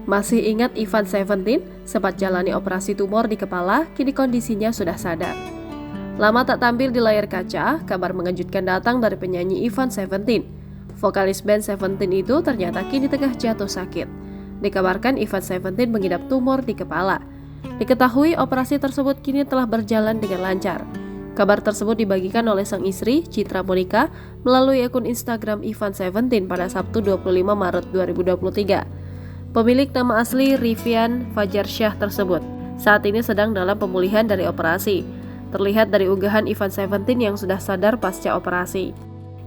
Masih ingat Ivan Seventeen? Sempat jalani operasi tumor di kepala, kini kondisinya sudah sadar. Lama tak tampil di layar kaca, kabar mengejutkan datang dari penyanyi Ivan Seventeen. Vokalis band Seventeen itu ternyata kini tengah jatuh sakit. Dikabarkan Ivan Seventeen mengidap tumor di kepala. Diketahui operasi tersebut kini telah berjalan dengan lancar. Kabar tersebut dibagikan oleh sang istri, Citra Monica, melalui akun Instagram Ivan Seventeen pada Sabtu 25 Maret 2023. Pemilik nama asli Rivian Fajarsyah tersebut saat ini sedang dalam pemulihan dari operasi. Terlihat dari unggahan Ivan Seventeen yang sudah sadar pasca operasi.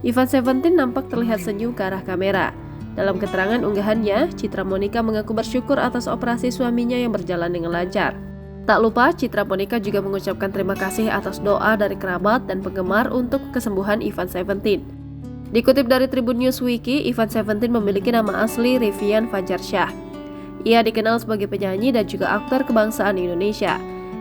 Ivan Seventeen nampak terlihat senyum ke arah kamera. Dalam keterangan unggahannya, Citra Monica mengaku bersyukur atas operasi suaminya yang berjalan dengan lancar. Tak lupa, Citra Monica juga mengucapkan terima kasih atas doa dari kerabat dan penggemar untuk kesembuhan Ivan Seventeen. Dikutip dari Tribun News Wiki, Ivan Seventeen memiliki nama asli Rivian Fajarsyah. Ia dikenal sebagai penyanyi dan juga aktor kebangsaan Indonesia.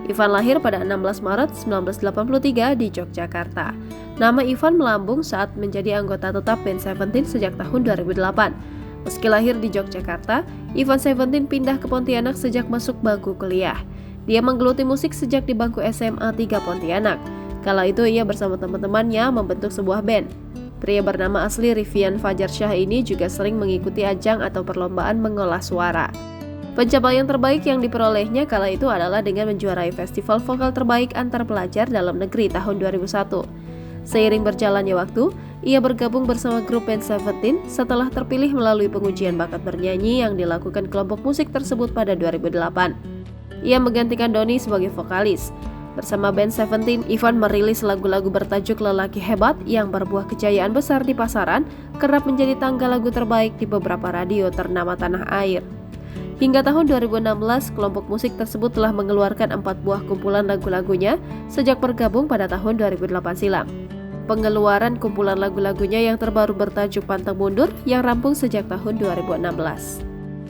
Ivan lahir pada 16 Maret 1983 di Yogyakarta. Nama Ivan melambung saat menjadi anggota tetap band Seventeen sejak tahun 2008. Meski lahir di Yogyakarta, Ivan Seventeen pindah ke Pontianak sejak masuk bangku kuliah. Dia menggeluti musik sejak di bangku SMA 3 Pontianak. Kala itu ia bersama teman-temannya membentuk sebuah band. Pria bernama asli Rivian Fajarsyah ini juga sering mengikuti ajang atau perlombaan mengolah suara. Pencapaian terbaik yang diperolehnya kala itu adalah dengan menjuarai festival vokal terbaik antar pelajar dalam negeri tahun 2001. Seiring berjalannya waktu, ia bergabung bersama grup band Seventeen setelah terpilih melalui pengujian bakat bernyanyi yang dilakukan kelompok musik tersebut pada 2008. Ia menggantikan Doni sebagai vokalis. Bersama band Seventeen, Ivan merilis lagu-lagu bertajuk Lelaki Hebat yang berbuah kejayaan besar di pasaran, kerap menjadi tangga lagu terbaik di beberapa radio ternama tanah air. Hingga tahun 2016, kelompok musik tersebut telah mengeluarkan 4 buah kumpulan lagu-lagunya sejak bergabung pada tahun 2008 silam. Pengeluaran kumpulan lagu-lagunya yang terbaru bertajuk Pantang Mundur yang rampung sejak tahun 2016.